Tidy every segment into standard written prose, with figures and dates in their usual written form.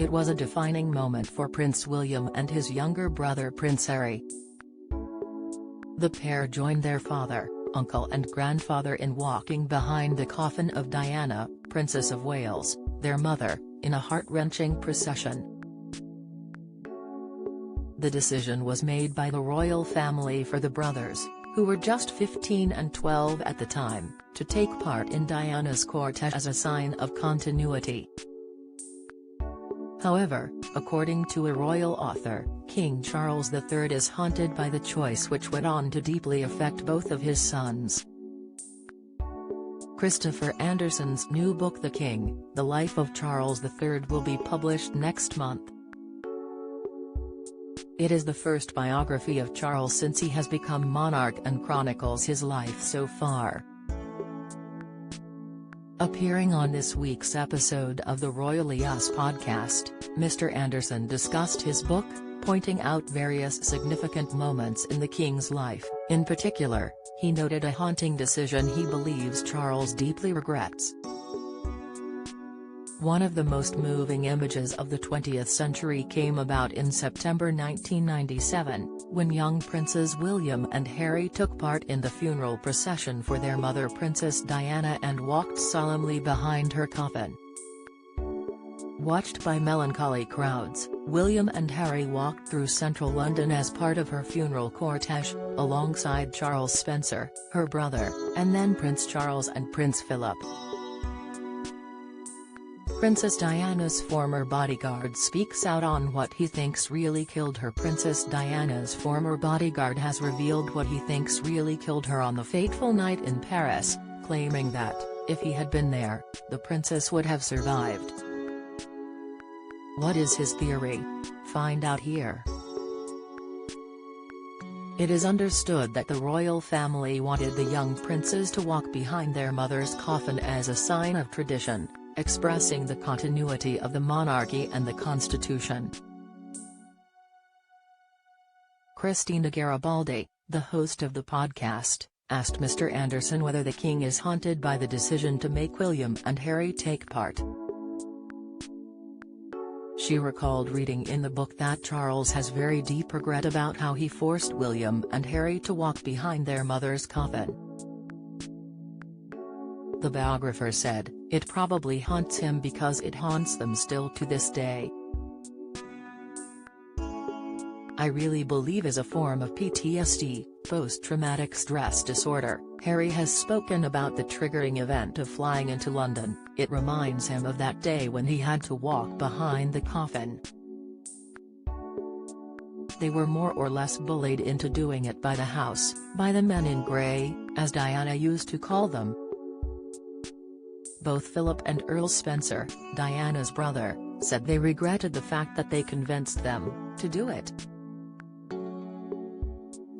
it was a defining moment for Prince William and his younger brother Prince Harry. The pair joined their father, uncle and grandfather in walking behind the coffin of Diana, Princess of Wales, their mother, in a heart-wrenching procession. The decision was made by the royal family for the brothers, who were just 15 and 12 at the time, to take part in Diana's cortege as a sign of continuity. However, according to a royal author, King Charles III is haunted by the choice, which went on to deeply affect both of his sons. Christopher Anderson's new book The King, The Life of Charles III will be published next month. It is the first biography of Charles since he has become monarch and chronicles his life so far. Appearing on this week's episode of the Royally Us podcast, Mr. Anderson discussed his book, pointing out various significant moments in the King's life. In particular, he noted a haunting decision he believes Charles deeply regrets. One of the most moving images of the 20th century came about in September 1997, when young Princes William and Harry took part in the funeral procession for their mother Princess Diana and walked solemnly behind her coffin. Watched by melancholy crowds, William and Harry walked through central London as part of her funeral cortege, alongside Charles Spencer, her brother, and then Prince Charles and Prince Philip. Princess Diana's former bodyguard speaks out on what he thinks really killed her. Princess Diana's former bodyguard has revealed what he thinks really killed her on the fateful night in Paris, claiming that, if he had been there, the princess would have survived. What is his theory? Find out here. It is understood that the royal family wanted the young princes to walk behind their mother's coffin as a sign of tradition, expressing the continuity of the monarchy and the constitution. Christina Garibaldi, the host of the podcast, asked Mr. Anderson whether the King is haunted by the decision to make William and Harry take part. She recalled reading in the book that Charles has very deep regret about how he forced William and Harry to walk behind their mother's coffin. The biographer said, "It probably haunts him because it haunts them still to this day. I really believe is a form of PTSD, post-traumatic stress disorder." Harry has spoken about the triggering event of flying into London. It reminds him of that day when he had to walk behind the coffin. They were more or less bullied into doing it by the house, by the men in grey, as Diana used to call them. Both Philip and Earl Spencer, Diana's brother, said they regretted the fact that they convinced them to do it.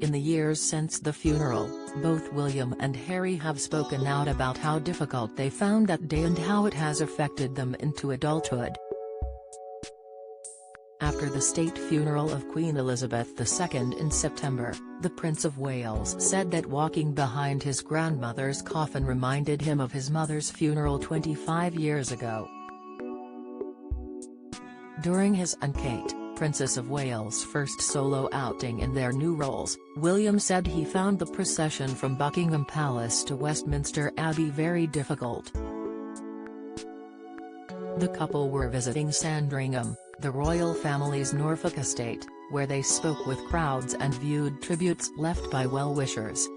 In the years since the funeral, both William and Harry have spoken out about how difficult they found that day and how it has affected them into adulthood. After the state funeral of Queen Elizabeth II in September, the Prince of Wales said that walking behind his grandmother's coffin reminded him of his mother's funeral 25 years ago. During his and Kate, Princess of Wales' first solo outing in their new roles, William said he found the procession from Buckingham Palace to Westminster Abbey very difficult. The couple were visiting Sandringham, the royal family's Norfolk estate, where they spoke with crowds and viewed tributes left by well-wishers.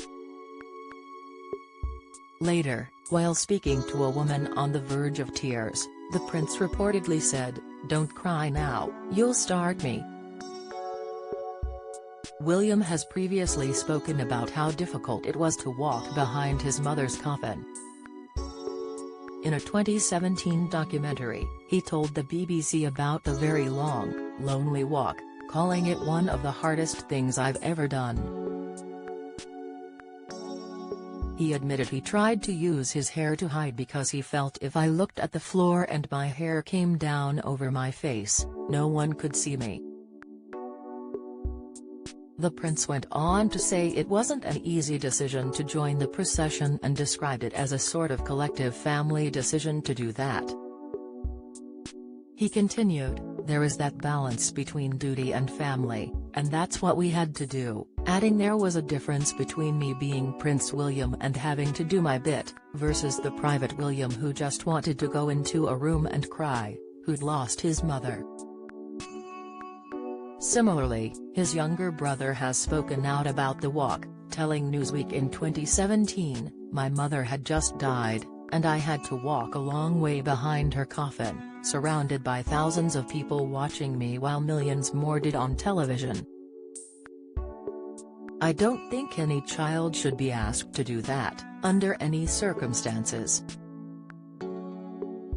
Later, while speaking to a woman on the verge of tears, the prince reportedly said, "Don't cry now, you'll start me." William has previously spoken about how difficult it was to walk behind his mother's coffin. In a 2017 documentary, he told the BBC about the very long, lonely walk, calling it one of the hardest things I've ever done. He admitted he tried to use his hair to hide because he felt if I looked at the floor and my hair came down over my face, no one could see me. The prince went on to say it wasn't an easy decision to join the procession and described it as a sort of collective family decision to do that. He continued, there is that balance between duty and family, and that's what we had to do," adding there was a difference between me being Prince William and having to do my bit, versus the Private William who just wanted to go into a room and cry, who'd lost his mother. Similarly, his younger brother has spoken out about the walk, telling Newsweek in 2017, "My mother had just died, and I had to walk a long way behind her coffin, surrounded by thousands of people watching me while millions more did on television. I don't think any child should be asked to do that, under any circumstances.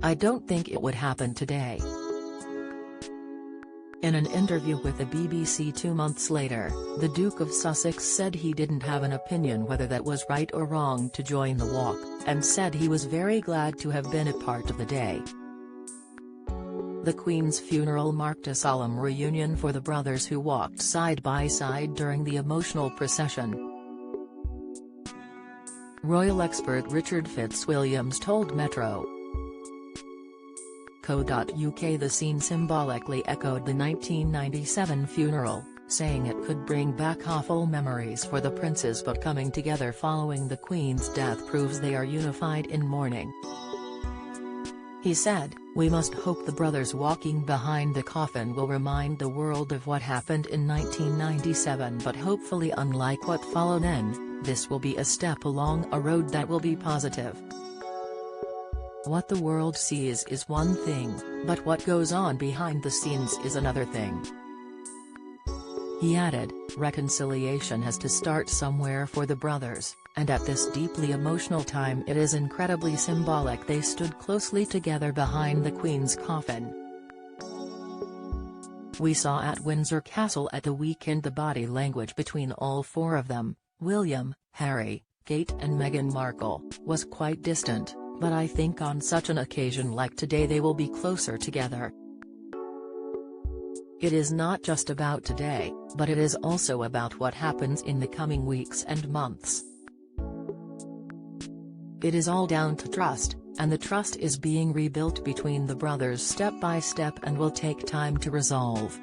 I don't think it would happen today." In an interview with the BBC 2 months later, the Duke of Sussex said he didn't have an opinion whether that was right or wrong to join the walk, and said he was very glad to have been a part of the day. The Queen's funeral marked a solemn reunion for the brothers who walked side by side during the emotional procession. Royal expert Richard Fitzwilliams told Metro. .co.uk the scene symbolically echoed the 1997 funeral, saying it could bring back awful memories for the princes, but coming together following the Queen's death proves they are unified in mourning. He said, "We must hope the brothers walking behind the coffin will remind the world of what happened in 1997, but hopefully unlike what followed then, this will be a step along a road that will be positive. What the world sees is one thing, but what goes on behind the scenes is another thing." He added, "Reconciliation has to start somewhere for the brothers, and at this deeply emotional time it is incredibly symbolic they stood closely together behind the Queen's coffin. We saw at Windsor Castle at the weekend the body language between all four of them, William, Harry, Kate and Meghan Markle, was quite distant, but I think on such an occasion like today they will be closer together. It is not just about today, but it is also about what happens in the coming weeks and months. It is all down to trust, and the trust is being rebuilt between the brothers step by step and will take time to resolve."